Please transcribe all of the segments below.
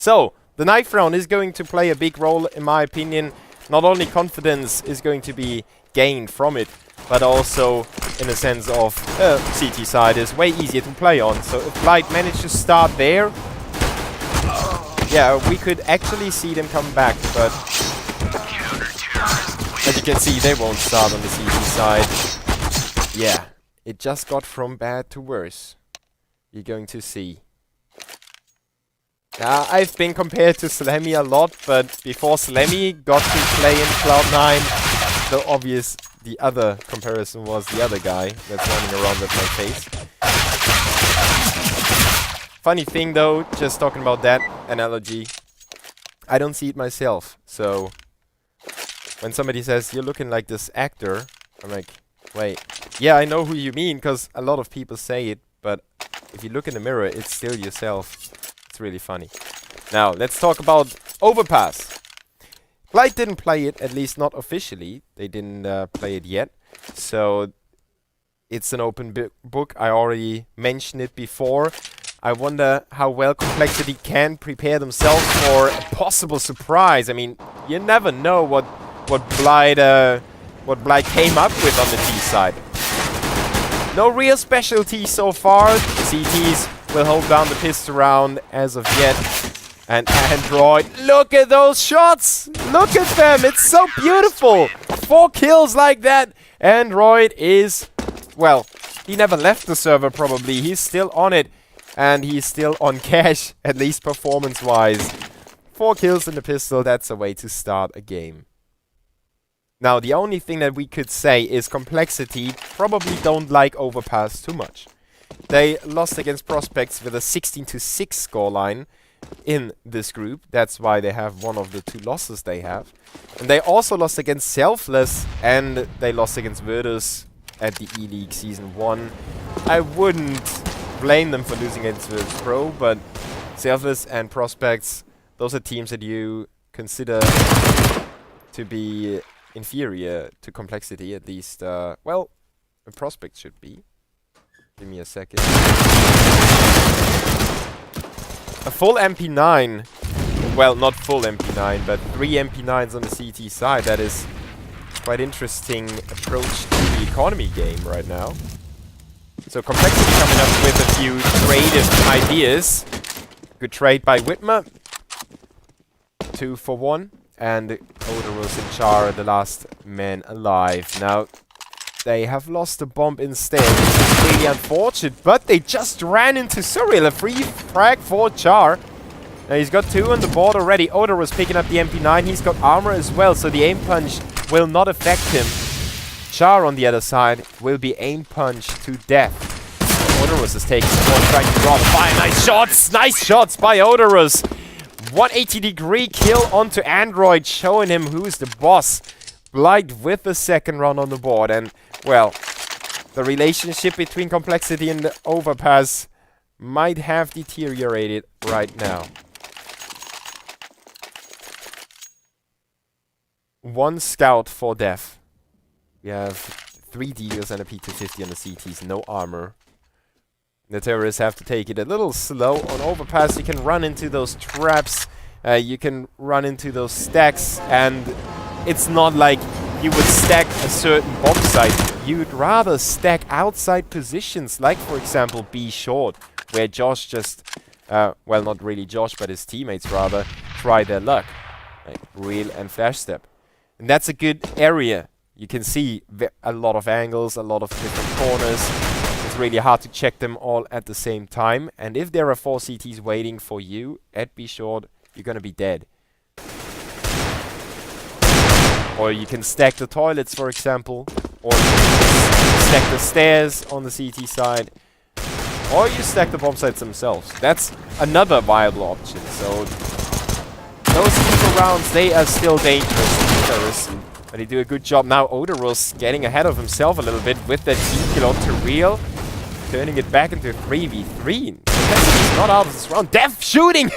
So, the knife round is going to play a big role in my opinion. Not only confidence is going to be gained from it, but also in the sense of CT side is way easier to play on. So if Blight managed to start there, yeah, we could actually see them come back, but as you can see, they won't start on the CT side. Yeah, it just got from bad to worse. You're going to see. I've been compared to Slammy a lot, but before Slammy got to play in Cloud9, the other comparison was the other guy that's running around with my face. Funny thing though, just talking about that analogy, I don't see it myself. So when somebody says, you're looking like this actor, I'm like, wait, yeah, I know who you mean, because a lot of people say it, but if you look in the mirror, it's still yourself. It's really funny. Now, let's talk about Overpass. Blight didn't play it, at least not officially. They didn't play it yet. So, it's an open book. I already mentioned it before. I wonder how well Complexity can prepare themselves for a possible surprise. I mean, you never know what Blight came up with on the T side. No real specialty so far. CTs will hold down the pistol round as of yet. And Android, look at those shots! Look at them! It's so beautiful! 4 kills like that! Android is, well, he never left the server probably. He's still on it. And he's still on cash, at least performance-wise. 4 kills in the pistol, that's a way to start a game. Now, the only thing that we could say is Complexity probably don't like Overpass too much. They lost against Prospects with a 16-6 scoreline in this group. That's why they have one of the 2 losses they have. And they also lost against Selfless, and they lost against Virtus at the E-League Season 1. I wouldn't blame them for losing against Virtus Pro, but Selfless and Prospects, those are teams that you consider to be inferior to Complexity, at least. Well, Prospects should be. Give me a second. A full MP9. Well, not full MP9, but 3 MP9s on the CT side. That is quite interesting approach to the economy game right now. So Complexity coming up with a few creative ideas. Good trade by Whitmer. 2 for 1. And Odorous and Char, the last man alive. Now, they have lost a bomb instead, which is really unfortunate, but they just ran into Surreal. A free frag for Char. Now he's got 2 on the board already. Odorous picking up the MP9. He's got armor as well, so the aim punch will not affect him. Char on the other side will be aim punched to death. Odorous is taking one, trying to draw the fire. Nice shots! Nice shots by Odorous! 180-degree kill onto Android, showing him who's the boss. Blight with the second round on the board, and, well, the relationship between Complexity and the Overpass might have deteriorated right now. 1 scout for death. We have 3 deals and a P250 on the CTs, no armor. The terrorists have to take it a little slow. On Overpass, you can run into those traps, you can run into those stacks, and it's not like you would stack a certain bomb site. You'd rather stack outside positions, like, for example, B short, where Josh just, well, not really Josh, but his teammates, rather, try their luck. Like Real and Flash Step. And that's a good area. You can see a lot of angles, a lot of different corners. It's really hard to check them all at the same time. And if there are 4 CTs waiting for you at B short, you're gonna be dead. Or you can stack the toilets, for example. Or you can stack the stairs on the CT side. Or you stack the bomb sites themselves. That's another viable option. So those people rounds, they are still dangerous. But they do a good job now. Odorous getting ahead of himself a little bit with that kill onto Real. Turning it back into 3v3. He's not out of this round. Def shooting!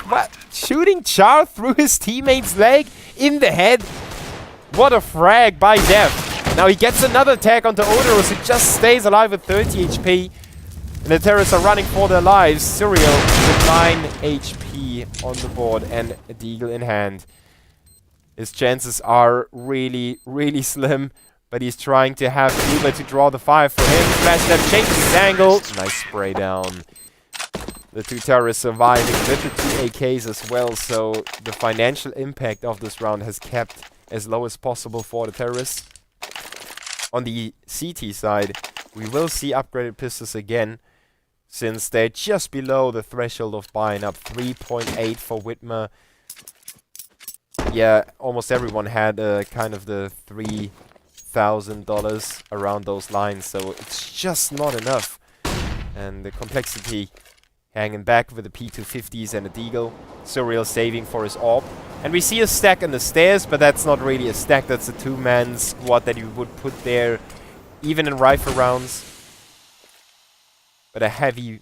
What? Shooting Char through his teammate's leg in the head. What a frag by Def. Now he gets another tag onto Odorous, who just stays alive with 30 HP. And the terrorists are running for their lives. Surreal with 9 HP on the board and a deagle in hand. His chances are really, really slim, but he's trying to have Uber to draw the fire for him. Flash step, changes his angle. Nice spray down. The two terrorists surviving with the two AKs as well, so the financial impact of this round has kept as low as possible for the terrorists. On the CT side, we will see upgraded pistols again, since they're just below the threshold of buying up. 3.8 for Whitmer. Yeah, almost everyone had kind of the $3,000 around those lines, so it's just not enough. And the complexity hanging back with the P250s and a deagle. Surreal saving for his AWP. And we see a stack on the stairs, but that's not really a stack. That's a two-man squad that you would put there, even in rifle rounds. But a heavy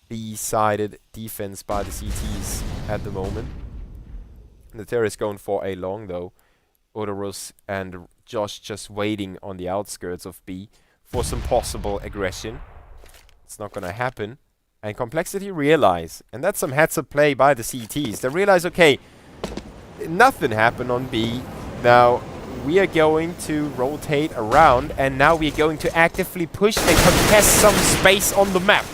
B-sided defense by the CTs at the moment. The terrorists going for a long, though. Odorous and Josh just waiting on the outskirts of B for some possible aggression. It's not going to happen. And Complexity realize, and that's some heads-up play by the CTs. They realize, okay, nothing happened on B. Now, we are going to rotate around, and now we are going to actively push and contest some space on the map.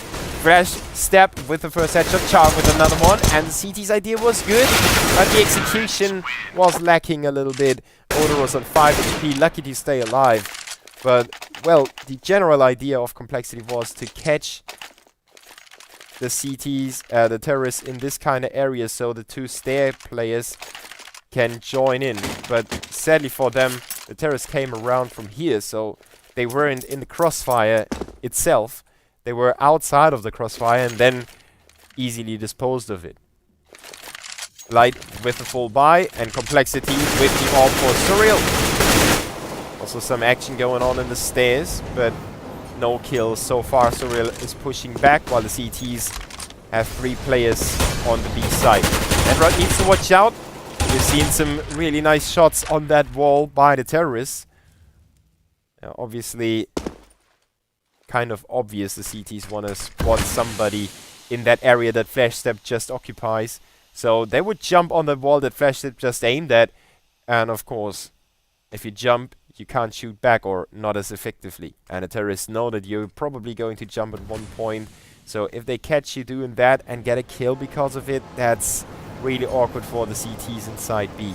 Flash step with the first headshot, Char with another one, and the CT's idea was good, but the execution was lacking a little bit. Oda was on 5 HP, lucky to stay alive. But, well, the general idea of Complexity was to catch the CTs, the terrorists in this kind of area, so the two stair players can join in. But sadly for them, the terrorists came around from here, so they weren't in the crossfire itself. They were outside of the crossfire and then easily disposed of it. Blight with the full buy and Complexity with the AWP for Surreal. Also some action going on in the stairs, but no kills so far. Surreal is pushing back while the CTs have 3 players on the B side. Android needs to watch out. We've seen some really nice shots on that wall by the terrorists. Obviously, kind of obvious the CTs want to spot somebody in that area that Flash Step just occupies. So they would jump on the wall that Flash Step just aimed at. And of course, if you jump, you can't shoot back, or not as effectively. And the terrorists know that you're probably going to jump at one point. So if they catch you doing that and get a kill because of it, that's really awkward for the CTs inside B.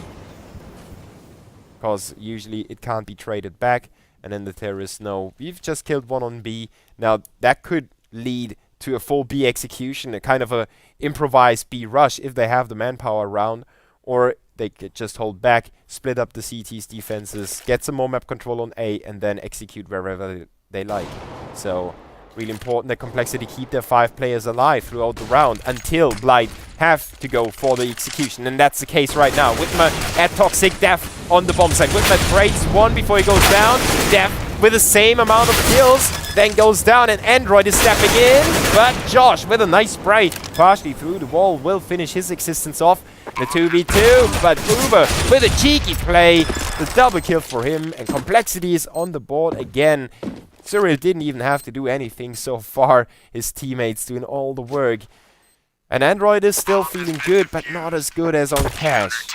Because usually it can't be traded back. And then the terrorists know, we've just killed one on B. Now that could lead to a full B execution, a kind of a improvised B rush if they have the manpower around. Or they could just hold back, split up the CT's defenses, get some more map control on A, and then execute wherever they like. So, really important that Complexity keep their 5 players alive throughout the round until Blight have to go for the execution. And that's the case right now. Whitmer at Toxic, Def on the bomb site. Whitmer trades one before he goes down. Def with the same amount of kills, then goes down, and Android is stepping in. But Josh with a nice spray, partially through the wall, will finish his existence off. The 2v2, but Uber with a cheeky play. The double kill for him, and Complexity is on the board again. Surreal didn't even have to do anything so far. His teammates doing all the work. And Android is still feeling good, but not as good as on Cash.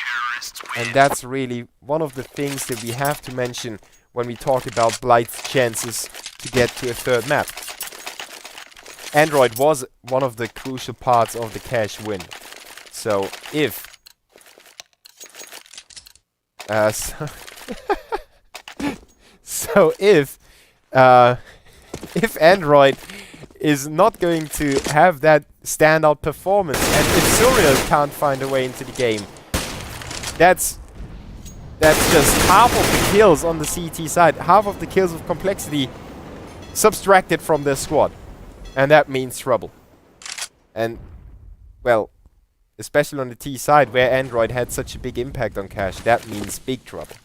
And that's really one of the things that we have to mention when we talk about Blight's chances to get to a 3rd map. Android was one of the crucial parts of the Cash win. So if if Android is not going to have that standout performance, and if Surreal can't find a way into the game, that's just half of the kills on the CT side, half of the kills of Complexity subtracted from their squad, and that means trouble. And well, especially on the T side, where Android had such a big impact on Cash, that means big trouble.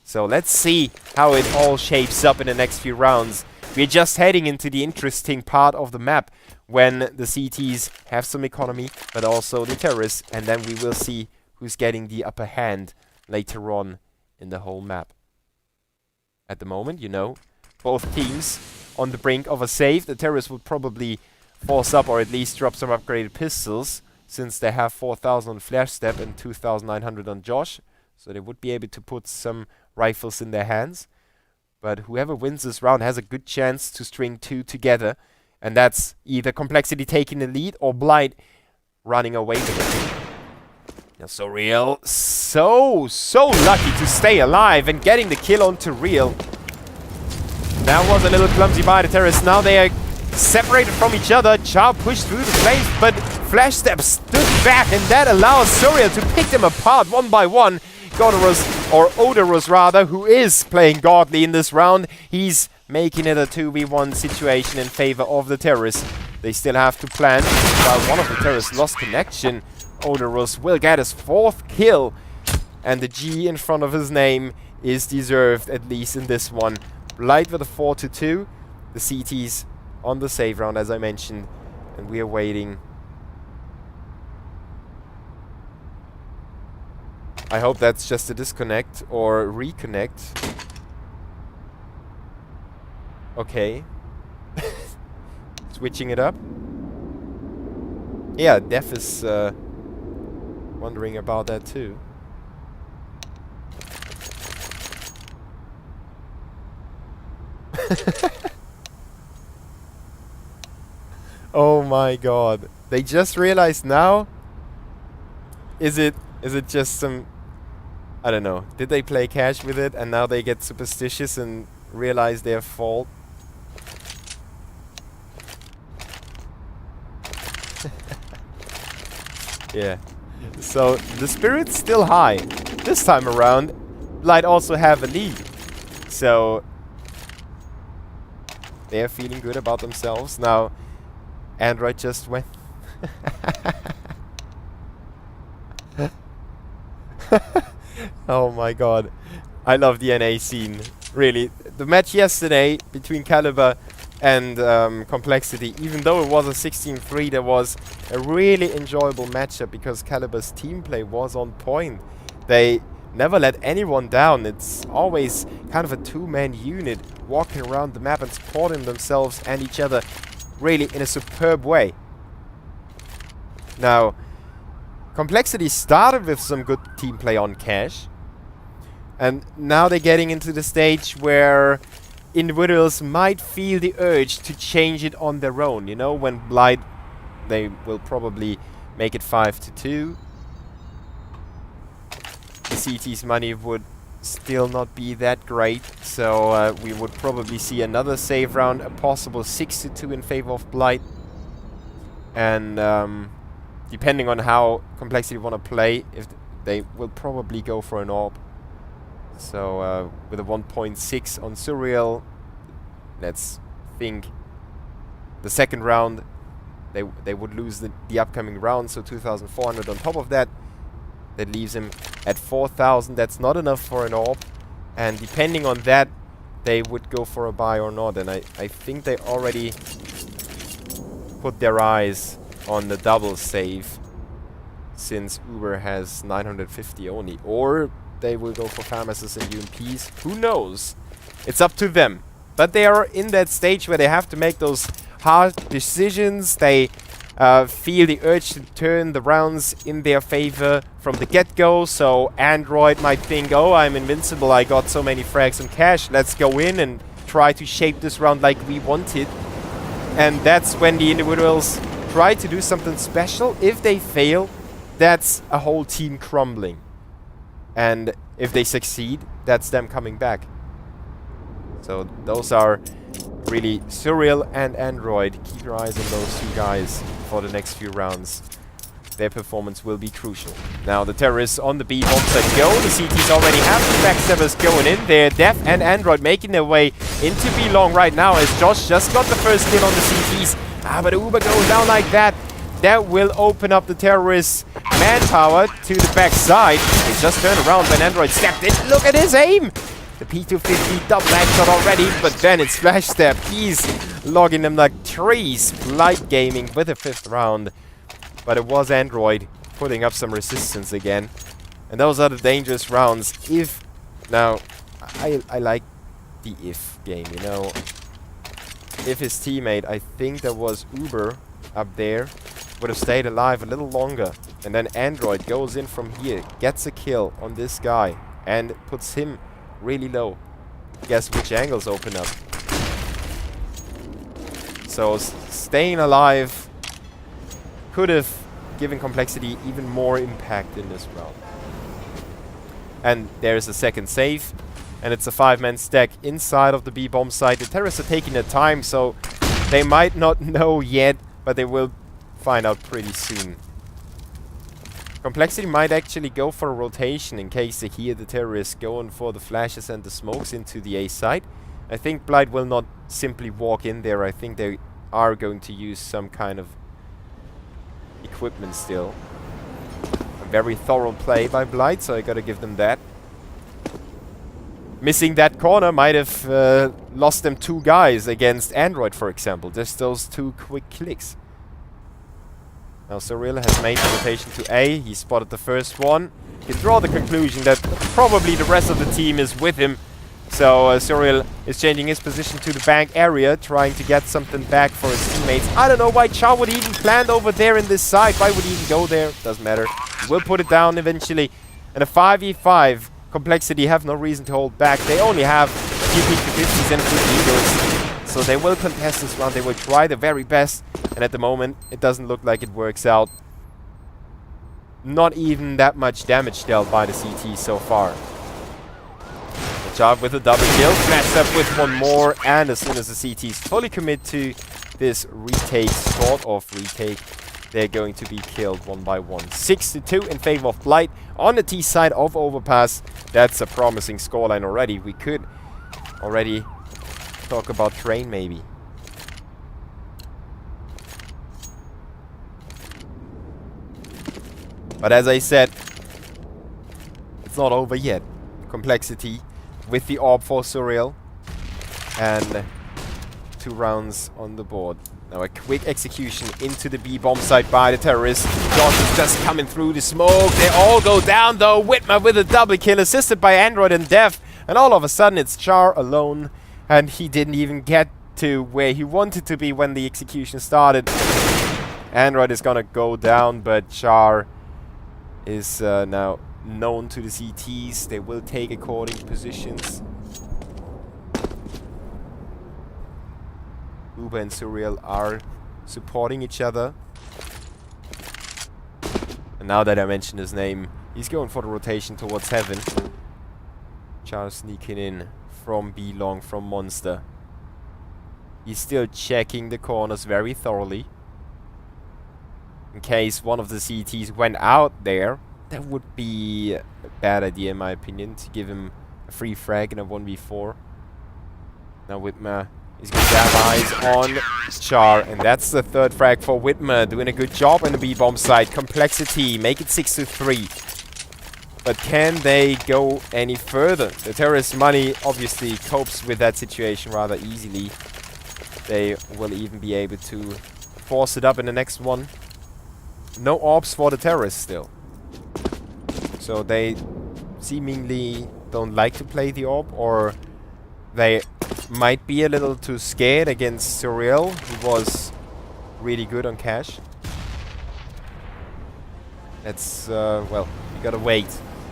So let's see how it all shapes up in the next few rounds. We're just heading into the interesting part of the map when the CTs have some economy, but also the terrorists, and then we will see who's getting the upper hand later on in the whole map. At the moment, you know, both teams on the brink of a save. The terrorists would probably force up or at least drop some upgraded pistols, since they have 4,000 on Flash Step and 2,900 on Josh. So they would be able to put some rifles in their hands. But whoever wins this round has a good chance to string two together. And that's either Complexity taking the lead or Blight running away with it. Now, Surreal, so lucky to stay alive and getting the kill onto Real. That was a little clumsy by the terrorists. Now they are separated from each other. Chow pushed through the flames, but Flash Step stood back, and that allows Surreal to pick them apart one by one. Odorous rather, who is playing godly in this round. He's making it a 2v1 situation in favor of the terrorists. They still have to plan. While one of the terrorists lost connection, Odorous will get his 4th kill. And the G in front of his name is deserved, at least in this one. Blight with a 4-2. The CT's on the save round, as I mentioned. And we are waiting. I hope that's just a disconnect or reconnect. Okay. Switching it up. Yeah, Def is wondering about that too. Oh my god. They just realized now? Is it just some... I don't know. Did they play cash with it and now they get superstitious and realize their fault? Yeah. So the spirit's still high. This time around, Blight also have a lead. So they are feeling good about themselves. Now, Android just went. Oh my god. I love the NA scene. Really. The match yesterday between Caliber and Complexity, even though it was a 16-3, there was a really enjoyable matchup because Caliber's team play was on point. They never let anyone down. It's always kind of a two-man unit walking around the map and supporting themselves and each other really in a superb way. Now, Complexity started with some good team play on cash, and now they're getting into the stage where individuals might feel the urge to change it on their own. You know, when Blight, they will probably make it 5-2. The CT's money would still not be that great, so we would probably see another save round, a possible 6-2 in favor of Blight. And depending on how Complexity want to play, if they will probably go for an AWP. So with a 1.6 on Surreal, let's think the second round they would lose the upcoming round, so 2,400 on top of that. That leaves him at 4,000. That's not enough for an AWP, and depending on that, they would go for a buy or not. And I think they already put their eyes on the double save, since Uber has 950 only, or they will go for pharmacists and UMPs. Who knows? It's up to them. But they are in that stage where they have to make those hard decisions. They feel the urge to turn the rounds in their favor from the get-go. So Android might think, oh, I'm invincible. I got so many frags and cash. Let's go in and try to shape this round like we wanted. And that's when the individuals try to do something special. If they fail, that's a whole team crumbling. And if they succeed, that's them coming back. So those are really Surreal and Android. Keep your eyes on those two guys for the next few rounds. Their performance will be crucial. Now the terrorists on the B bombs that go. The CTs already have the backstabbers going in there. Def and Android making their way into B long right now as Josh just got the first kill on the CTs. But Uber goes down like that. That will open up the terrorists' manpower to the backside. They just turned around when Android stepped in. Look at his aim! The P250 double headshot already, but then it's Flash Step. He's logging them like trees. Blight Gaming with a 5th round. But it was Android putting up some resistance again. And those are the dangerous rounds. If... Now, I like the if game, you know. if his teammate, I think that was Uber up there, would have stayed alive a little longer. And then Android goes in from here, gets a kill on this guy, and puts him really low. Guess which angles open up. So staying alive could have given Complexity even more impact in this round. And there's a second save. And it's a 5-man stack inside of the B-bomb site. The terrorists are taking their time, so they might not know yet, but they will find out pretty soon. Complexity might actually go for a rotation in case they hear the terrorists going for the flashes and the smokes into the A site. I think Blight will not simply walk in there. I think they are going to use some kind of equipment still. A very thorough play by Blight, so I gotta give them that. Missing that corner might have lost them 2 guys against Android, for example. Just those 2 quick clicks. Now Cyril has made the rotation to A. He spotted the first one. You can draw the conclusion that probably the rest of the team is with him. So Cyril is changing his position to the bank area, trying to get something back for his teammates. I don't know why Char would even plant over there in this side. Why would he even go there? Doesn't matter. We'll put it down eventually. And a 5v5. Complexity have no reason to hold back. They only have a few P250s and 2 Eagles. So they will contest this round. They will try their very best. And at the moment, it doesn't look like it works out. Not even that much damage dealt by the CT so far. The job with a double kill. Flashed up with one more. And as soon as the CTs fully commit to this retake, sort of retake, they're going to be killed one by one. 6-2 in favor of Blight on the T side of Overpass. That's a promising scoreline already. We could already talk about Train maybe. But as I said, it's not over yet. Complexity with the AWP for Surreal. And 2 rounds on the board. Now a quick execution into the B-bomb site by the terrorists. Josh is just coming through the smoke. They all go down though. Whitmer with a double kill assisted by Android and Def. And all of a sudden it's Char alone. And he didn't even get to where he wanted to be when the execution started. Android is gonna go down, but Char is now known to the CTs. They will take according positions. Uber and Surreal are supporting each other. And now that I mentioned his name, he's going for the rotation towards Heaven. Charles sneaking in from B long from Monster. He's still checking the corners very thoroughly. In case one of the CTs went out there, that would be a bad idea in my opinion, to give him a free frag in a 1v4. Now Whitmer is going to have eyes on Char, and that's the 3rd frag for Whitmer, doing a good job on the B-bomb side. Complexity, make it 6-3. But can they go any further? The terrorist money obviously copes with that situation rather easily. They will even be able to force it up in the next one. No AWPs for the terrorists still. So they seemingly don't like to play the AWP, or they might be a little too scared against Surreal, who was really good on cash. That's, well, you gotta wait.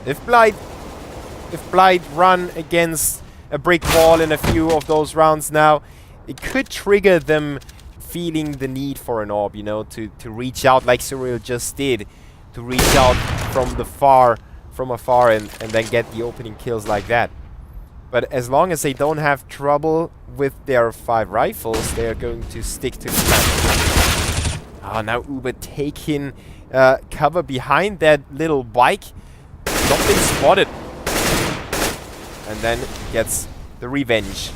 If Blight run against a brick wall in a few of those rounds now, it could trigger them feeling the need for an AWP, you know, to reach out like Surreal just did. To reach out from afar and then get the opening kills like that. But as long as they don't have trouble with their 5 rifles, they are going to stick to the plan. Ah, now Uber taking cover behind that little bike. Not been spotted. And then gets the revenge.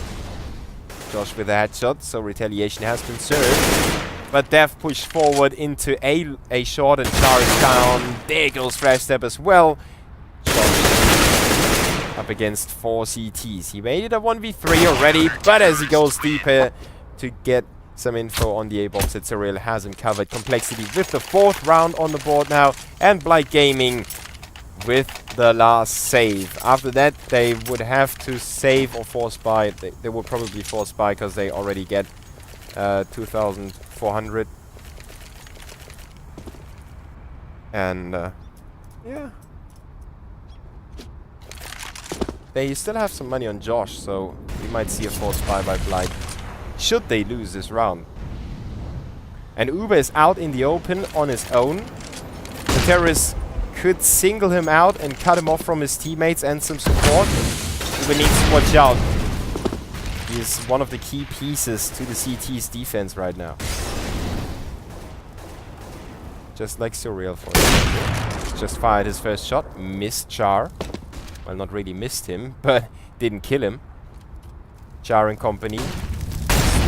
Josh with a headshot, so retaliation has been served. But Def pushed forward into a shot and Char is down. There goes Flash Step as well. Josh up against 4 CTs. He made it a 1v3 already, but as he goes deeper to get some info on the A-bombs that Cyril has him covered. Complexity with the 4th round on the board now, and Blight Gaming with the last save. After that, they would have to save or force buy. They will probably force buy because they already get 2,400. And yeah, they still have some money on Josh, so we might see a forced buy by Blight should they lose this round. And Uber is out in the open on his own. The terrorists could single him out and cut him off from his teammates and some support. Uber needs to watch out. He is one of the key pieces to the CT's defense right now. Just like Surreal, for example. Just fired his first shot, missed Char. Well, not really missed him, but didn't kill him. Char and company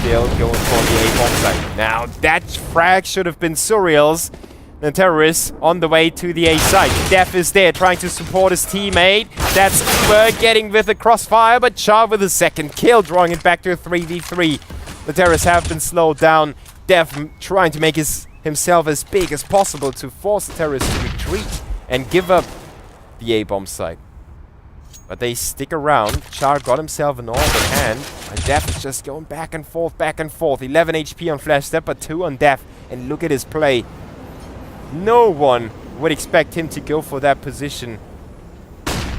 still going for the A-bomb site. Now, that frag should have been Surreal's. The terrorists on the way to the A site. Def is there trying to support his teammate. That's Uber getting with the crossfire, but Char with a second kill, drawing it back to a 3v3. The terrorists have been slowed down. Def trying to make himself as big as possible to force the terrorists to retreat and give up the A-bomb site. But they stick around. Char got himself an orb in hand. And Def is just going back and forth, back and forth. 11 HP on Flash Step, but 2 on Def. And look at his play. No one would expect him to go for that position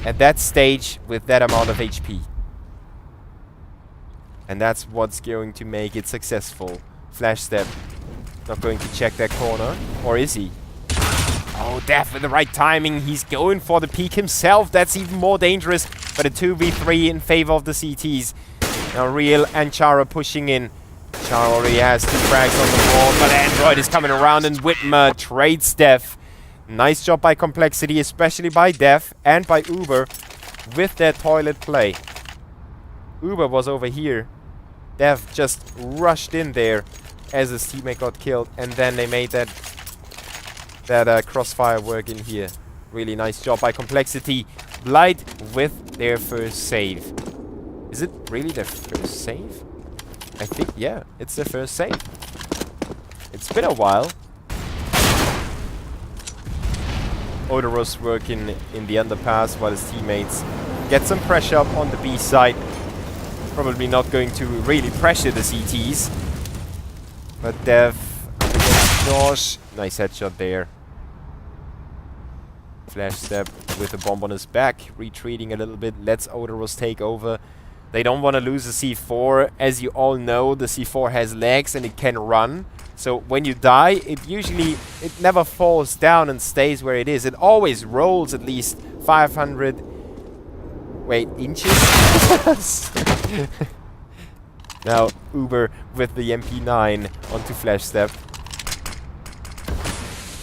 at that stage with that amount of HP. And that's what's going to make it successful. Flash Step not going to check that corner. Or is he? Oh, Def with the right timing. He's going for the peak himself. That's even more dangerous. But a 2v3 in favor of the CTs. Now Real and Char are pushing in. Char already has 2 frags on the board, but Android is coming around and Whitmer trades Def. Nice job by Complexity, especially by Def and by Uber with their toilet play. Uber was over here. Def just rushed in there as his teammate got killed, and then they made that crossfire work in here. Really nice job by Complexity. Blight with their first save. Is it really their first save? I think, yeah, it's their first save. It's been a while. Odorous working in the underpass while his teammates get some pressure up on the B side. Probably not going to really pressure the CTs. But Dev against Josh. Nice headshot there. Flash Step with a bomb on his back. Retreating a little bit. Lets Odorous take over. They don't want to lose the C4. As you all know, the C4 has legs and it can run. So when you die, it never falls down and stays where it is. It always rolls at least 500... Wait, inches? Now, Uber with the MP9 onto Flash Step.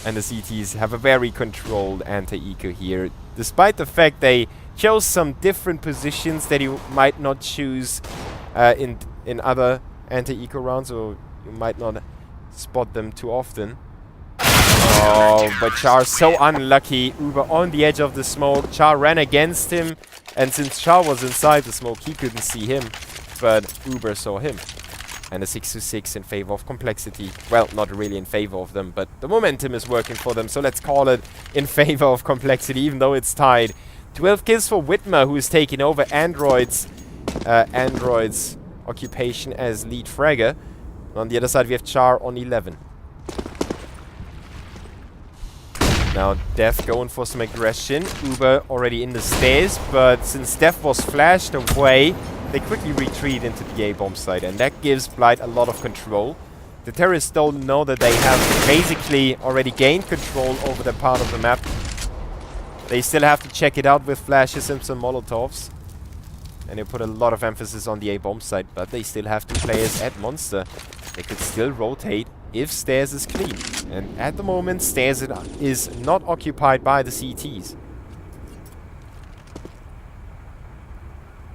And the CTs have a very controlled anti-eco here. Despite the fact they chose some different positions that you might not choose in other anti-eco rounds, or you might not spot them too often. Oh, but Char's so unlucky. Uber on the edge of the smoke. Char ran against him, and since Char was inside the smoke, he couldn't see him, but Uber saw him. And a 6-6 in favor of Complexity. Well, not really in favor of them, but the momentum is working for them, so let's call it in favor of Complexity, even though it's tied. 12 kills for Whitmer, who is taking over Android's occupation as lead fragger. On the other side, we have Char on 11. Now, Def going for some aggression. Uber already in the stairs, but since Def was flashed away, they quickly retreat into the A-bomb site, and that gives Blight a lot of control. The terrorists don't know that they have basically already gained control over that part of the map. They still have to check it out with flashes and some Molotovs. And they put a lot of emphasis on the A-bomb site, but they still have 2 players at Monster. They could still rotate if Stairs is clean. And at the moment, Stairs is not occupied by the CTs.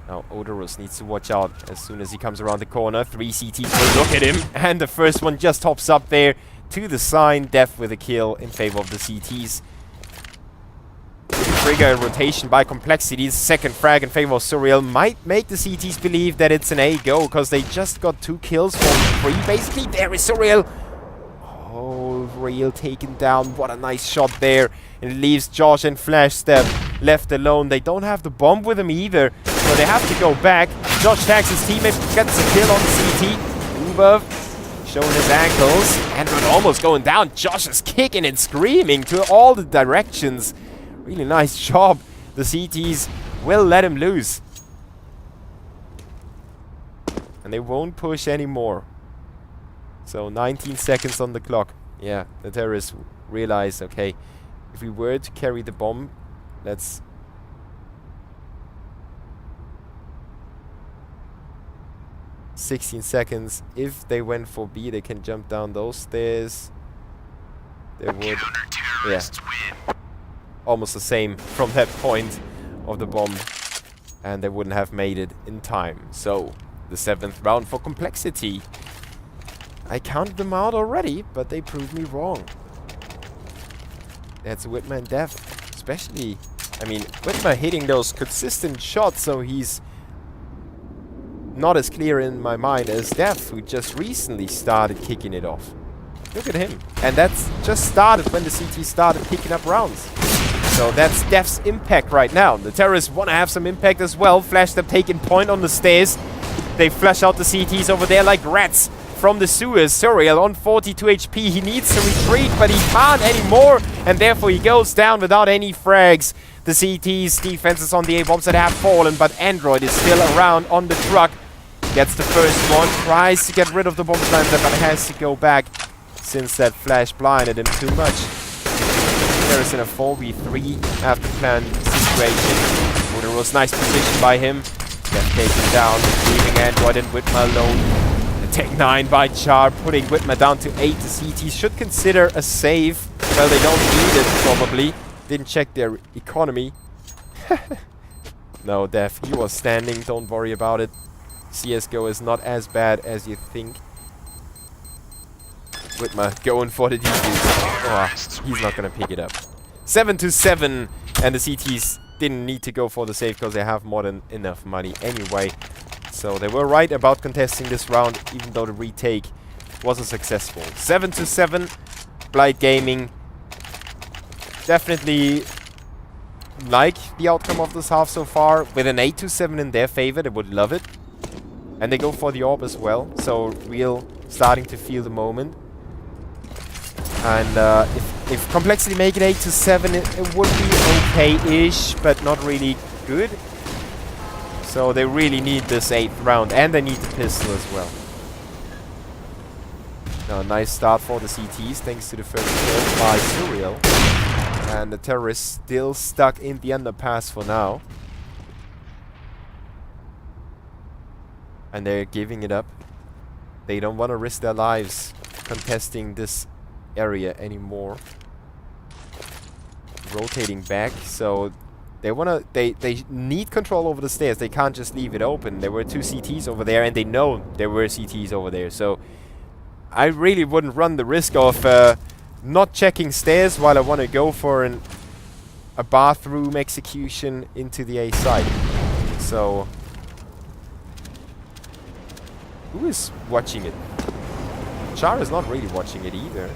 Now, Odorous needs to watch out as soon as he comes around the corner. 3 CTs will look at him, and the first one just hops up there to the sign. Def with a kill in favor of the CTs. Trigger rotation by Complexity. Second frag in favor of Surreal might make the CTs believe that it's an A go, because they just got 2 kills from 3. Basically, there is Surreal. Oh, Real taken down. What a nice shot there. It leaves Josh and Flash Step left alone. They don't have the bomb with them either, so they have to go back. Josh tags his teammate, gets a kill on the CT. Uber showing his ankles. Android almost going down. Josh is kicking and screaming to all the directions. Really nice job. The CTs will let him loose. And they won't push anymore. So 19 seconds on the clock. Yeah, the terrorists realize, okay, if we were to carry the bomb, let's... ...16 seconds. If they went for B, they can jump down those stairs. They would... Yeah. Almost the same from that point of the bomb. And they wouldn't have made it in time. So, the 7th round for Complexity. I counted them out already, but they proved me wrong. That's Whitmer and Def. Especially, I mean, Whitmer hitting those consistent shots, so he's not as clear in my mind as Def, who just recently started kicking it off. Look at him. And that's just started when the CT started picking up rounds. So that's Def's impact right now. The terrorists want to have some impact as well. Flash them taking point on the stairs. They flash out the CTs over there like rats from the sewers. Surreal on 42 HP. He needs to retreat, but he can't anymore. And therefore he goes down without any frags. The CT's defenses on the A-bombs that have fallen, but Android is still around on the truck. Gets the first one. Tries to get rid of the bomb planter, but has to go back since that flash blinded him too much. There is in a 4v3 after plan situation. But it was nice position by him. Get taken down, leaving Android and Whitmer alone. The Tech 9 by Char, putting Whitmer down to 8. The CT should consider a save. Well, they don't need it, probably. Didn't check their economy. No, Def, he was standing. Don't worry about it. CSGO is not as bad as you think. Whitmer going for the defuse. Oh, he's not going to pick it up. 7-7. And the CTs didn't need to go for the save because they have more than enough money anyway. So they were right about contesting this round, even though the retake wasn't successful. 7-7. Blight Gaming definitely like the outcome of this half so far. With an 8-7 in their favor, they would love it. And they go for the orb as well. So real starting to feel the moment. And if Complexity make it 8-7, it would be okay-ish, but not really good. So they really need this 8th round, and they need the pistol as well. Now, nice start for the CTs, thanks to the first kill by Surreal. And the terrorists still stuck in the underpass for now. And they're giving it up. They don't want to risk their lives contesting this area anymore. Rotating back, so they wanna they need control over the stairs. They can't just leave it open. There were 2 CTs over there, and they know there were CTs over there. So I really wouldn't run the risk of not checking stairs while I want to go for a bathroom execution into the A side. So who is watching it? Char is not really watching it either.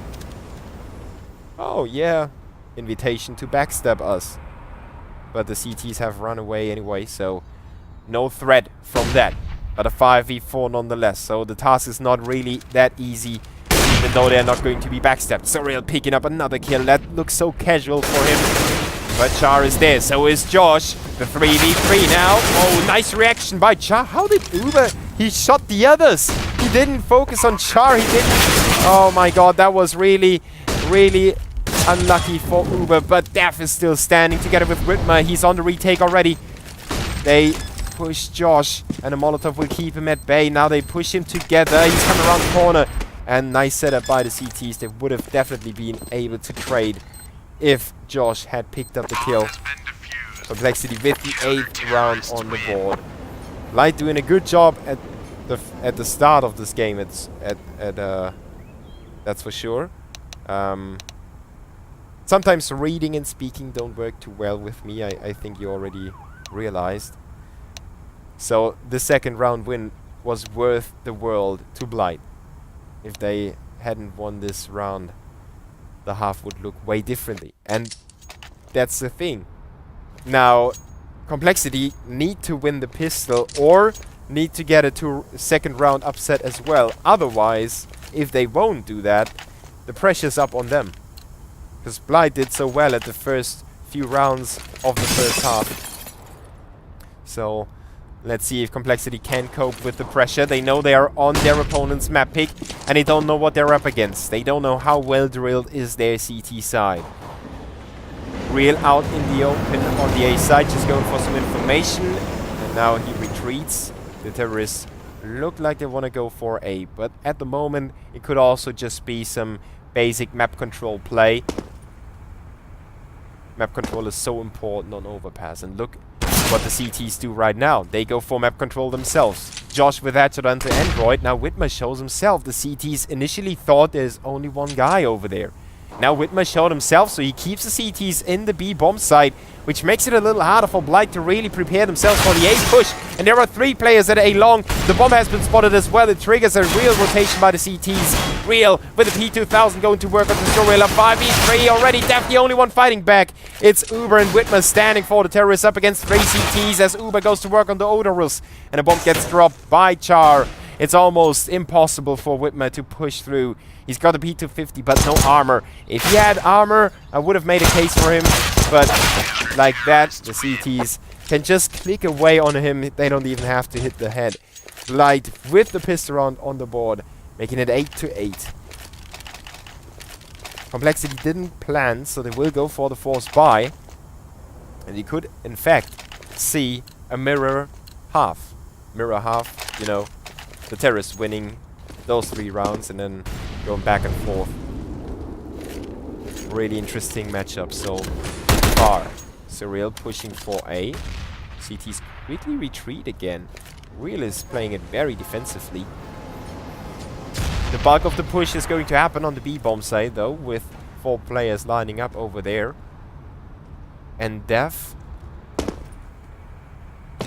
Oh yeah, invitation to backstab us. But the CTs have run away anyway, so no threat from that. But a 5v4 nonetheless, so the task is not really that easy, even though they're not going to be backstabbed. Surreal picking up another kill. That looks so casual for him. But Char is there, so is Josh. The 3v3 now. Oh, nice reaction by Char. How did Uber... He shot the others. He didn't focus on Char. He didn't... Oh my god, that was really, really unlucky for Uber. But Def is still standing together with Whitmer. He's on the retake already. They push Josh, and a Molotov will keep him at bay. Now they push him together. He's coming around the corner. And nice setup by the CTs. They would have definitely been able to trade if Josh had picked up the kill. Complexity with the 8th round on the board. Light doing a good job at the start of this game. That's for sure. Sometimes reading and speaking don't work too well with me. I think you already realized. So the 2nd round win was worth the world to Blight. If they hadn't won this round, the half would look way differently. And that's the thing. Now, Complexity need to win the pistol or need to get a 2nd round upset as well. Otherwise, if they won't do that, the pressure's up on them. Because Blight did so well at the first few rounds of the first half. So let's see if Complexity can cope with the pressure. They know they are on their opponent's map pick, and they don't know what they're up against. They don't know how well drilled is their CT side. Real out in the open on the A side, just going for some information. And now he retreats. The terrorists look like they want to go for A, but at the moment it could also just be some basic map control play. Map control is so important on Overpass, and look what the CTs do right now. They go for map control themselves. Josh with headshot onto Android. Now Whitmer shows himself. The CTs initially thought there's only one guy over there. Now Whitmer showed himself, so he keeps the CTs in the B bomb site, which makes it a little harder for Blight to really prepare themselves for the A push. And there are 3 players at A long. The bomb has been spotted as well. It triggers a real rotation by the CTs. Real with the P2000 going to work on the Gorilla. 5v3 already. Def the only one fighting back. It's Uber and Whitmer standing for the terrorists up against 3 CTs as Uber goes to work on the Odorous. And a bomb gets dropped by Char. It's almost impossible for Whitmer to push through. He's got a P250, but no armor. If he had armor, I would have made a case for him. But like that, the CTs can just click away on him. They don't even have to hit the head. Blight with the pistol round on the board, making it 8-8. Complexity didn't plan, so they will go for the force buy. And you could, in fact, see a mirror half. Mirror half, you know, the terrorists winning those 3 rounds and then going back and forth. Really interesting matchup so far. Surreal pushing for A. CT's quickly retreat again. Real is playing it very defensively. The bulk of the push is going to happen on the B bomb side though, with 4 players lining up over there. And Def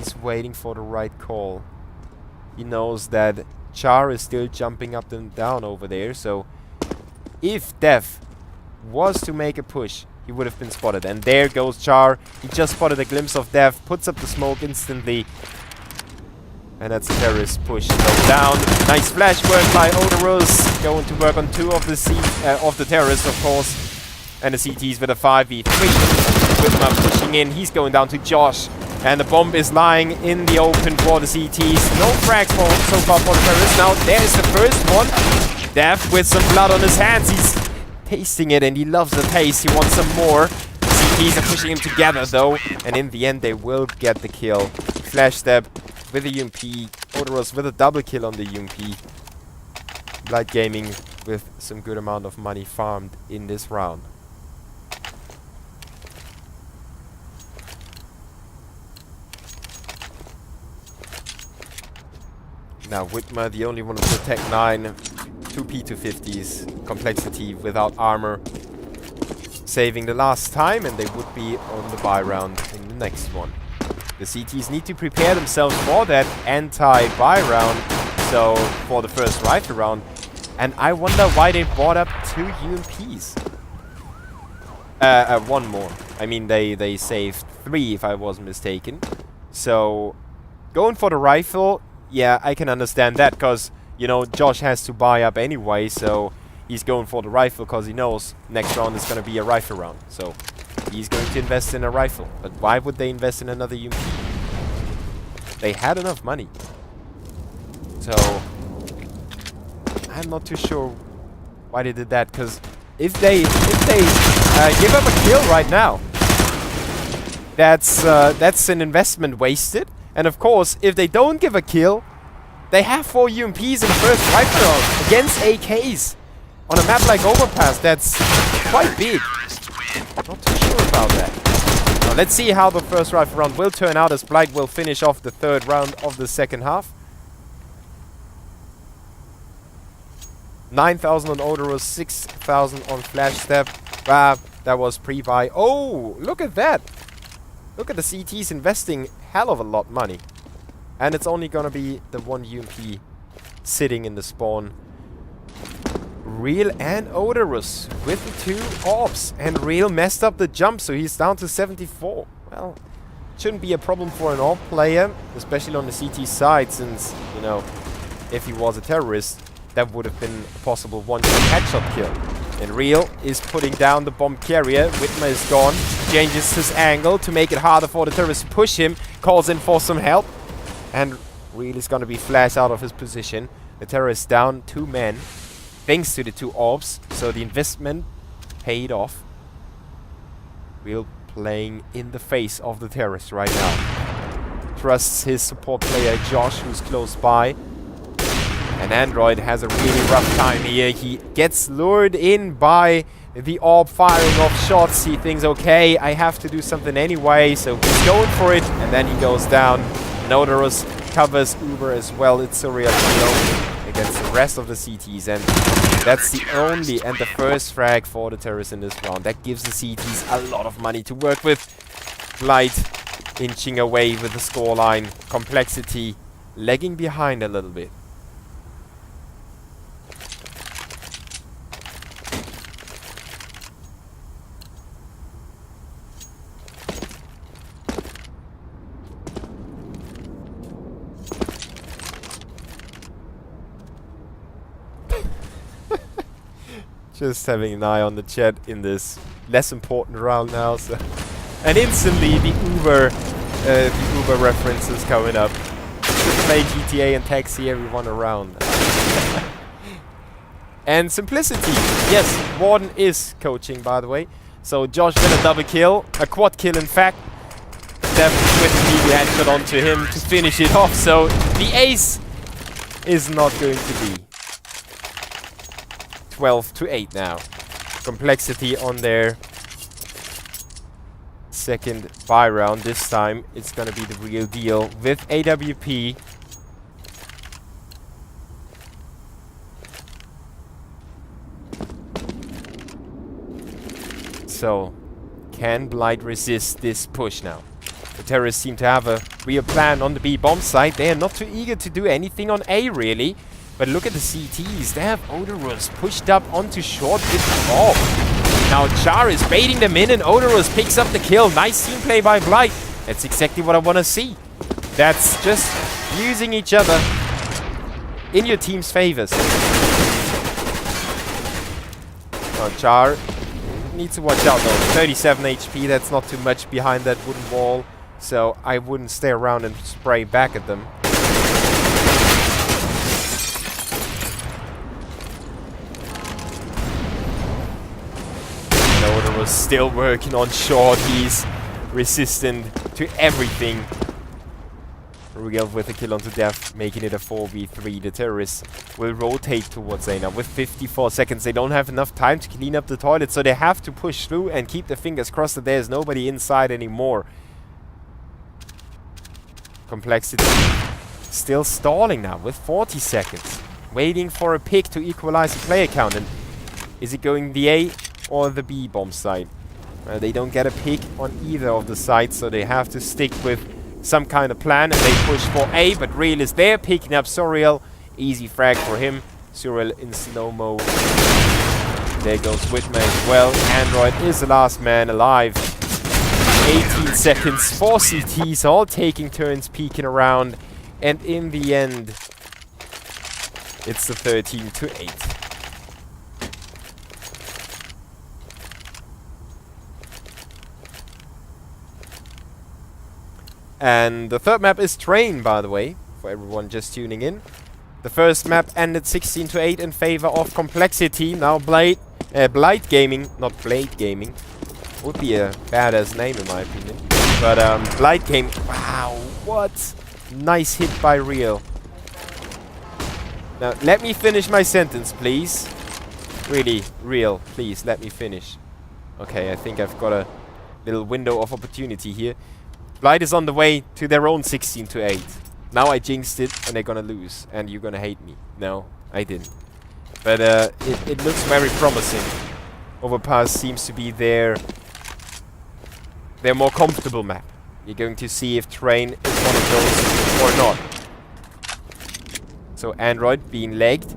is waiting for the right call. He knows that Char is still jumping up and down over there, so if Def was to make a push, he would have been spotted. And there goes Char. He just spotted a glimpse of Def, puts up the smoke instantly. And that's a terrorist push. Go down. Nice flash work by Odorous. Going to work on 2 of the terrorists, of course. And the CTs with a 5v3. Whitmer pushing in. He's going down to Josh. And the bomb is lying in the open for the CTs. No frags so far for the terrorists. Now there's the first one. Def with some blood on his hands. He's tasting it and he loves the taste. He wants some more. The CTs are pushing him together though. And in the end they will get the kill. Flash step with a UMP. Odorous with a double kill on the UMP. Blight Gaming with some good amount of money farmed in this round. Now Whitmer, the only one to protect 9, 2 P250s, Complexity without armor, saving the last time, and they would be on the buy round in the next one. The CTs need to prepare themselves for that anti-buy round, so for the first rifle round, and I wonder why they brought up 2 UMPs. 1 more. I mean, they saved 3 if I wasn't mistaken. So, going for the rifle, yeah, I can understand that, because, you know, Josh has to buy up anyway, so he's going for the rifle because he knows next round is going to be a rifle round. So, he's going to invest in a rifle. But why would they invest in another UMP? They had enough money. So, I'm not too sure why they did that, because if they give up a kill right now, that's an investment wasted. And of course, if they don't give a kill, they have 4 UMPs in the first rifle round against AKs. On a map like Overpass, that's quite big. Not too sure about that. Now let's see how the first rifle round will turn out, as Blight will finish off the 3rd round of the second half. 9,000 on Odorous, 6,000 on Flash Step. That was pre-buy. Oh, look at that. Look at the CTs investing hell of a lot money. And it's only gonna be the 1 UMP sitting in the spawn. Real and Odorous with the 2 orbs. And Real messed up the jump, so he's down to 74. Well, shouldn't be a problem for an orb player, especially on the CT side, since, you know, if he was a terrorist, that would have been a possible one-shot headshot kill. And Real is putting down the bomb carrier. Whitmer is gone. Changes his angle to make it harder for the terrorists to push him. Calls in for some help. And Real is going to be flashed out of his position. The terrorist down 2 men. Thanks to the 2 orbs. So the investment paid off. Real playing in the face of the terrorists right now. Trusts his support player Josh, who's close by. And Android has a really rough time here. He gets lured in by the orb firing off shots. He thinks, okay, I have to do something anyway. So he's going for it. And then he goes down. Notorous covers Uber as well. It's a real kill against the rest of the CTs. And that's the only and the first frag for the terrorists in this round. That gives the CTs a lot of money to work with. Blight inching away with the scoreline. Complexity lagging behind a little bit. Just having an eye on the chat in this less important round now. So. And instantly the Uber references coming up. Just play GTA and taxi everyone around. And Simplicity. Yes, Warden is coaching, by the way. So Josh with a double kill, a quad kill in fact. Def with the BB headshot onto him to finish it off. So the ace is not going to be 12-8 now. Complexity on their second buy round. This time it's gonna be the real deal with AWP. So can Blight resist this push now? The terrorists seem to have a real plan on the B bomb site. They are not too eager to do anything on A really. But look at the CTs. They have Odorous pushed up onto short with the orb. Now Char is baiting them in and Odorous picks up the kill. Nice team play by Blight. That's exactly what I want to see. That's just using each other in your team's favors. Now Char needs to watch out though. 37 HP, that's not too much behind that wooden wall. So I wouldn't stay around and spray back at them. Was still working on short. He's resistant to everything. Real with a kill onto Def, making it a 4v3. The terrorists will rotate towards A now. With 54 seconds, they don't have enough time to clean up the toilet, so they have to push through and keep their fingers crossed that there's nobody inside anymore. Complexity still stalling now with 40 seconds. Waiting for a pick to equalize the player count. And is it going the A or the B bomb site? They don't get a pick on either of the sites, so they have to stick with some kind of plan, and they push for A, but Real is there, picking up Suriel. Easy frag for him. Suriel in slow-mo. There goes Whitmer as well. Android is the last man alive. 18 seconds, 4 CTs, all taking turns peeking around, and in the end, it's the 13-8. And the third map is Train, by the way, for everyone just tuning in. The first map ended 16-8 in favor of Complexity. Now Blight Gaming, not Blade Gaming, would be a badass name in my opinion. But Blight Gaming, wow, what? Nice hit by Real. Now let me finish my sentence, please. Really, Real, please let me finish. Okay, I think I've got a little window of opportunity here. Blight is on the way to their own 16-8. Now I jinxed it and they're gonna lose. And you're gonna hate me. No, I didn't. But it looks very promising. Overpass seems to be their more comfortable map. You're going to see if Train is one of those or not. So Android being legged.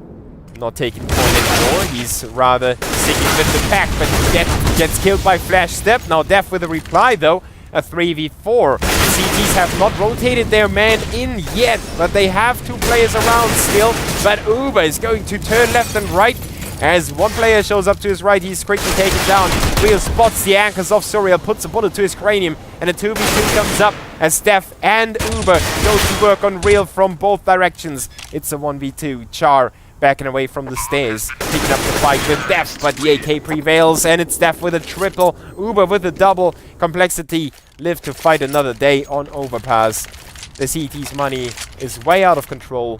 Not taking point anymore. He's rather sticking with the pack. But Def gets killed by Flash Step. Now Def with a reply though. a 3v4. The CTs have not rotated their man in yet, but they have 2 players around still. But Uber is going to turn left and right. As one player shows up to his right, he's quickly taken down. Real spots the anchors of Surreal, puts a bullet to his cranium, and a 2v2 comes up as Steph and Uber go to work on Real from both directions. It's a 1v2. Char backing away from the stairs, picking up the fight with Def, but the AK prevails, and it's Def with a triple, Uber with a double. Complexity live to fight another day on Overpass. The CT's money is way out of control,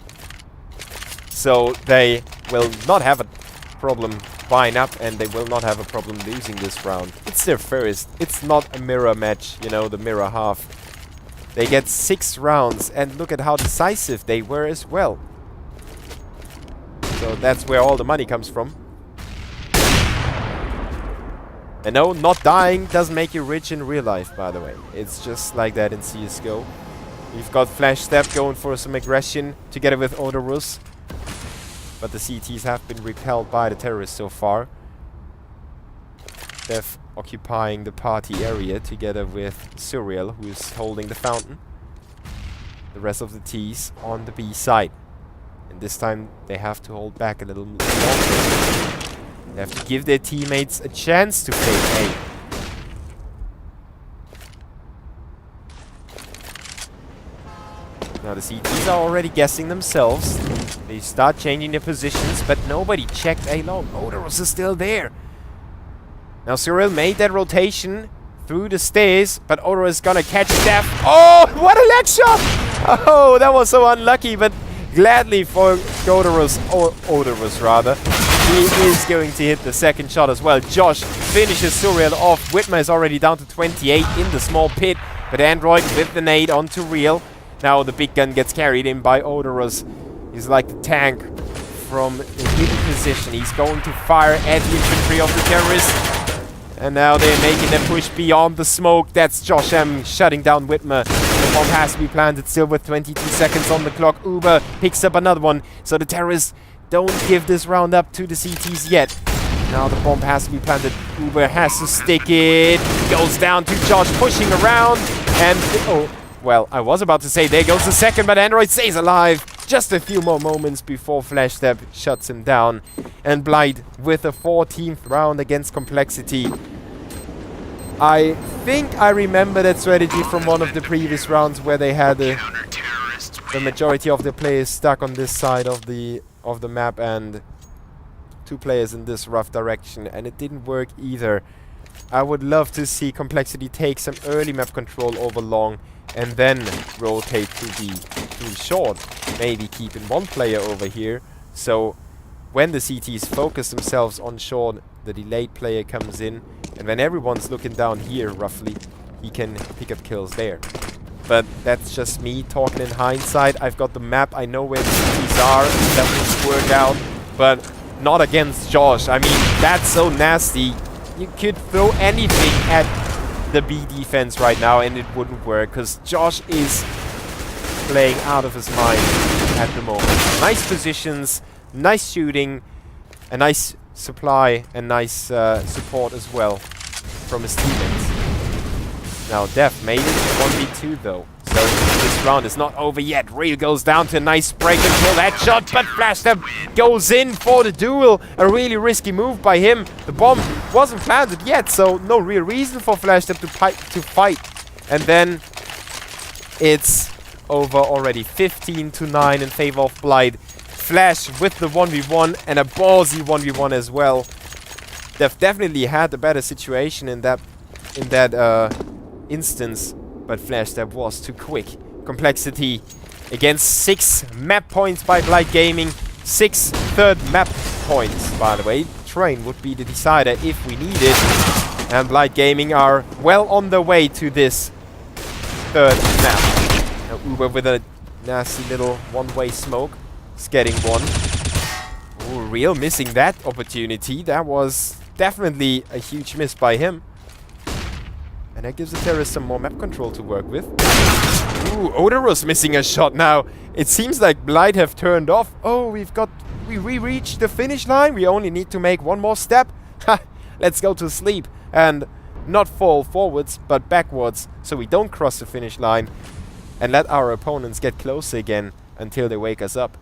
so they will not have a problem buying up, and they will not have a problem losing this round. It's their first. It's not a mirror match, you know, the mirror half. They get 6 rounds, and look at how decisive they were as well. So that's where all the money comes from. And no, not dying doesn't make you rich in real life, by the way. It's just like that in CSGO. We've got Flash Step going for some aggression together with Odorus. But the CTs have been repelled by the terrorists so far. Def occupying the party area together with Surreal, who is holding the fountain. The rest of the T's on the B side. And this time they have to hold back a little longer. They have to give their teammates a chance to fake A. Now the CTs are already guessing themselves. They start changing their positions, but nobody checked A long. Odorus is still there. Now Cyril made that rotation through the stairs, but Odorus is gonna catch Steph. Oh, what a leg shot! Oh, that was so unlucky, but gladly for Odorus, or Odorus rather, he is going to hit the second shot as well. Josh finishes Surreal off. Whitmer is already down to 28 in the small pit, but Android with the nade onto Real. Now the big gun gets carried in by Odorus. He's like the tank from the hidden position. He's going to fire at the infantry of the terrorists. And now they're making them push beyond the smoke. That's Josh M shutting down Whitmer. The bomb has to be planted still with 22 seconds on the clock. Uber picks up another one. So the terrorists don't give this round up to the CTs yet. Now the bomb has to be planted. Uber has to stick it. Goes down to Josh pushing around. And oh, well, I was about to say there goes the second, but Android stays alive. Just a few more moments before Flash Step shuts him down. And Blight with a 14th round against Complexity. I think I remember that strategy from one of the previous rounds where they had the majority of the players stuck on this side of the map and 2 players in this rough direction, and it didn't work either. I would love to see Complexity take some early map control over long and then rotate to short. Maybe keeping 1 player over here, so when the CTs focus themselves on short, the delayed player comes in, and when everyone's looking down here roughly, he can pick up kills there. But that's just me talking in hindsight. I've got the map, I know where the CTs are, that would work out, but not against Josh. I mean, that's so nasty. You could throw anything at the B defense right now and it wouldn't work, because Josh is playing out of his mind at the moment. Nice positions, nice shooting, a nice supply, and nice support as well from his teammates. Now Def made it 1v2 though, so this round is not over yet. Real goes down to a nice break and kill headshot, but Flash Step goes in for the duel. A really risky move by him. The bomb wasn't planted yet, so no real reason for Flash Step to fight. And then it's over already, 15-9 in favor of Blight. Flash with the 1v1 and a ballsy 1v1 as well. They've definitely had the better situation in that instance, but Flash Step was too quick. Complexity against 6 map points by Blight Gaming. 6 third map points, by the way. Train would be the decider if we need it. And Blight Gaming are well on their way to this 3rd map. Now Uber with a nasty little one-way smoke. Is getting one. Ooh, Real missing that opportunity. That was definitely a huge miss by him. And that gives the terrorists some more map control to work with. Ooh, Odorus missing a shot now. It seems like Blight have turned off. Oh, we reached the finish line. We only need to make 1 more step. Ha! Let's go to sleep. And not fall forwards, but backwards, so we don't cross the finish line and let our opponents get closer again until they wake us up.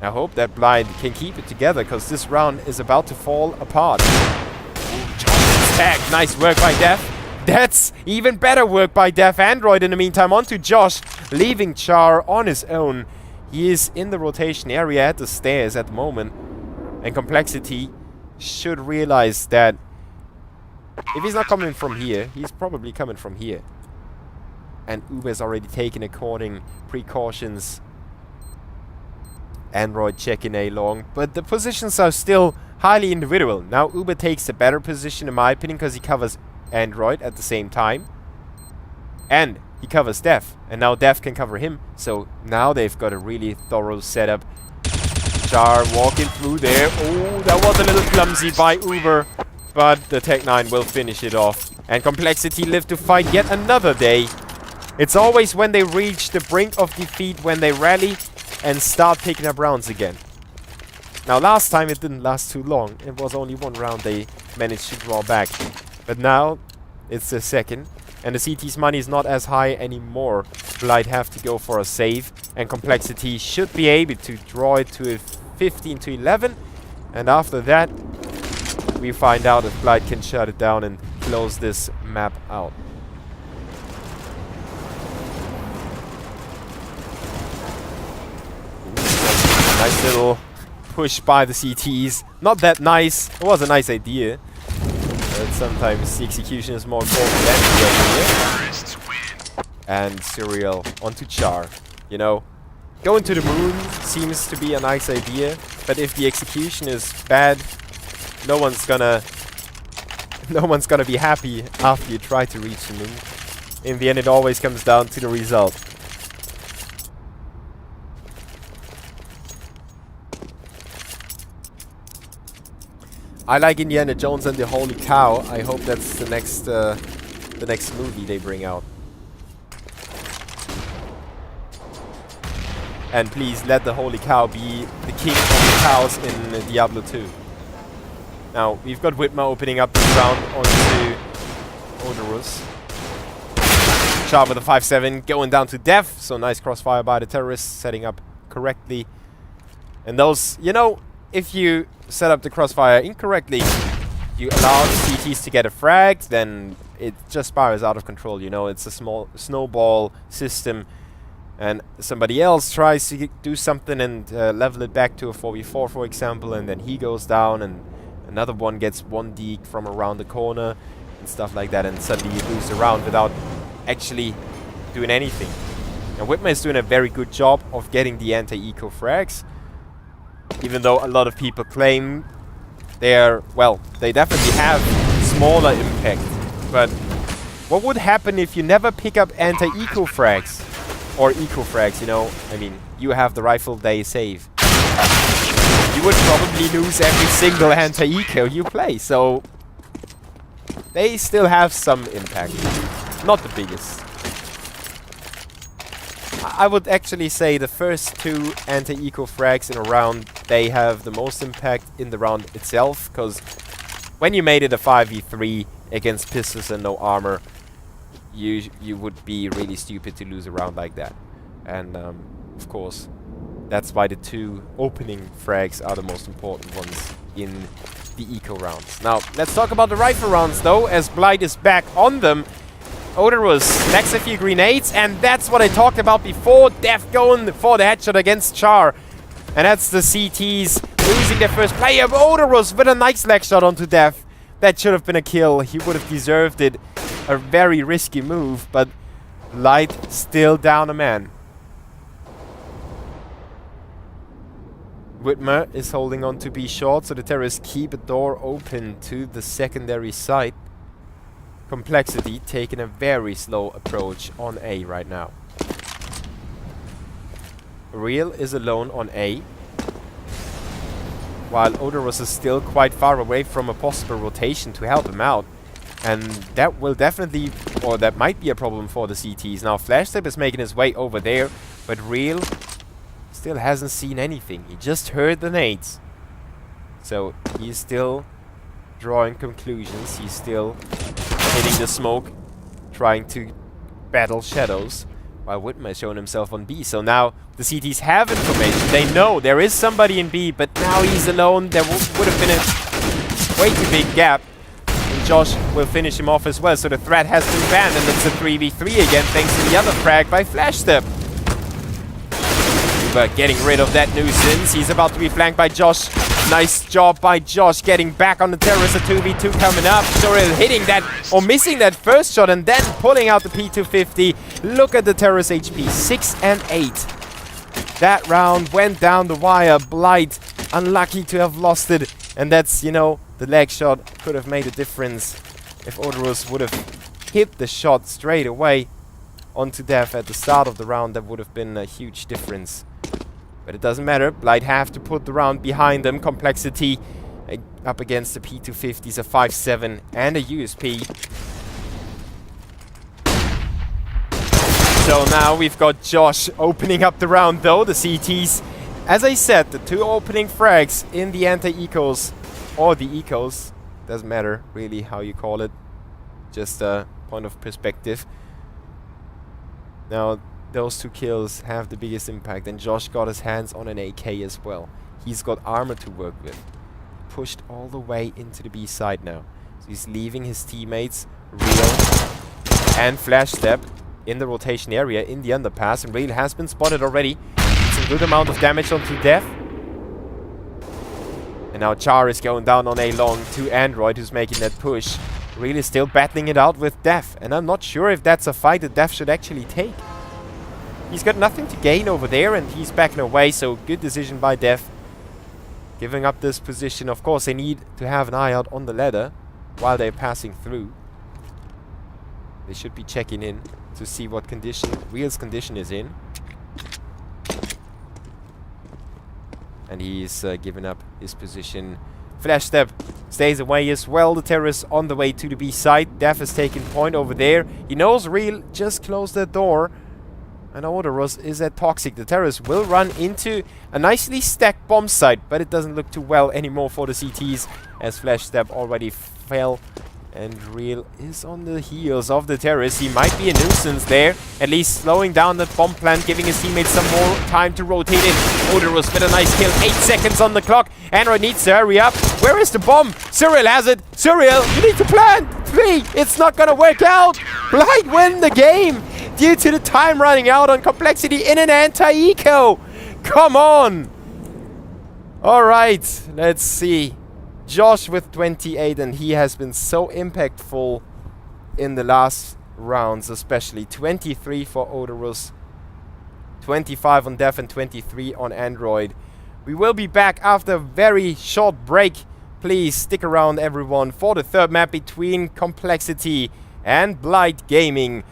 I hope that Blight can keep it together, because this round is about to fall apart. Tag. Nice work by Def. That's even better work by Def. Android in the meantime onto Josh, leaving Char on his own. He is in the rotation area at the stairs at the moment. And Complexity should realize that if he's not coming from here, he's probably coming from here. And Uber's already taken according precautions. Android checking A long, but the positions are still highly individual. Now Uber takes the better position in my opinion, because he covers Android at the same time. And he covers Def. And now Def can cover him. So now they've got a really thorough setup. Char walking through there. Oh, that was a little clumsy by Uber. But the Tech-9 will finish it off. And Complexity live to fight yet another day. It's always when they reach the brink of defeat, when they rally and start picking up rounds again. Now last time it didn't last too long. It was only one round they managed to draw back. But now it's the second. And the CT's money is not as high anymore. Blight have to go for a save. And Complexity should be able to draw it to a 15 to 11. And after that, we find out if Blight can shut it down and close this map out. Ooh, nice little push by the CTs. Not that nice. It was a nice idea. But sometimes the execution is more important than the idea. And Serial onto Char. You know, going to the moon seems to be a nice idea, but if the execution is bad, no one's gonna be happy after you try to reach the moon. In the end, it always comes down to the result. I like Indiana Jones and the Holy Cow. I hope that's the next movie they bring out. And please let the Holy Cow be the king of the cows in Diablo 2. Now, we've got Whitmer opening up this round onto Odorous. Sharp with a 5-7, going down to Def. So nice crossfire by the terrorists, setting up correctly. And those, you know, if you set up the crossfire incorrectly, you allow the CTs to get a frag, then it just spirals out of control, you know. It's a small snowball system. And somebody else tries to do something and level it back to a 4v4, for example, and then he goes down, and another one gets one deke from around the corner and stuff like that, and suddenly you lose the round without actually doing anything. And Whitmer is doing a very good job of getting the anti-eco frags, even though a lot of people claim they're, well, they definitely have smaller impact. But what would happen if you never pick up anti-eco frags? Or eco frags, you know? I mean, you have the rifle, they save. You would probably lose every single anti-eco you play, so they still have some impact. Not the biggest. I would actually say the first two anti-eco frags in a round, they have the most impact in the round itself, because when you made it a 5v3 against pistols and no armor, you would be really stupid to lose a round like that. And of course, that's why the two opening frags are the most important ones in the eco rounds. Now, let's talk about the rifle rounds though, as Blight is back on them. Odorous stacks a few grenades, and that's what I talked about before. Def going for the headshot against Char. And that's the CTs losing their first player. Odorous with a nice leg shot onto Def. That should have been a kill. He would have deserved it. A very risky move, but Blight still down a man. Whitmer is holding on to B short, so the terrorists keep a door open to the secondary site. Complexity taking a very slow approach on A right now. Real is alone on A, while Odorous is still quite far away from a possible rotation to help him out. And that will definitely, or that might be a problem for the CTs. Now Flashstep is making his way over there, but Real still hasn't seen anything. He just heard the nades. So he's still drawing conclusions. He's still hitting the smoke, trying to battle shadows, while Whitmer has shown himself on B. So now the CTs have information. They know there is somebody in B, but now he's alone. There would have been a way too big gap. And Josh will finish him off as well. So the threat has been banned, and it's a 3v3 again, thanks to the other frag by Flashstep. But getting rid of that nuisance. He's about to be flanked by Josh. Nice job by Josh getting back on the terrorist. A 2v2 coming up. Sorel hitting that or missing that first shot and then pulling out the P250. Look at the terrorist HP. 6 and 8. That round went down the wire. Blight unlucky to have lost it. And that's, you know, the leg shot could have made a difference if Odorous would have hit the shot straight away onto Dev at the start of the round. That would have been a huge difference. But it doesn't matter. Blight have to put the round behind them. Complexity up against the P250s, a 5.7 and a USP. So now we've got Josh opening up the round though. The CTs, as I said, the two opening frags in the anti-ecos, or the ecos, doesn't matter really how you call it, just a point of perspective. Now those two kills have the biggest impact, and Josh got his hands on an AK as well. He's got armor to work with. Pushed all the way into the B side now. So he's leaving his teammates, Real and Flashstep, in the rotation area in the underpass, and Real has been spotted already. It's a good amount of damage onto Dev. And now Char is going down on A long to Android, who's making that push. Real is still battling it out with Dev, and I'm not sure if that's a fight that Dev should actually take. He's got nothing to gain over there, and he's backing away, so good decision by Dev. Giving up this position. Of course, they need to have an eye out on the ladder while they're passing through. They should be checking in to see what condition Real's condition is in. And he's given up his position. Flashstep stays away as well. The terrorist on the way to the B side. Dev is taking point over there. He knows Real just closed the door. And Odorous is at Toxic. The terrorist will run into a nicely stacked bomb site, but it doesn't look too well anymore for the CTs, as Flashstep already fell. And Real is on the heels of the terrorist. He might be a nuisance there, at least slowing down that bomb plant, giving his teammates some more time to rotate in. Odorous with a nice kill, 8 seconds on the clock. Android needs to hurry up. Where is the bomb? Cyril has it. Cyril, you need to plant. 3, it's not gonna work out. Blight win the game due to the time running out on Complexity in an anti-eco. Come on. All right, let's see. Josh with 28, and he has been so impactful in the last rounds, especially 23 for Odorous, 25 on Dev, and 23 on Android. We will be back after a very short break. Please stick around, everyone, for the third map between Complexity and Blight Gaming.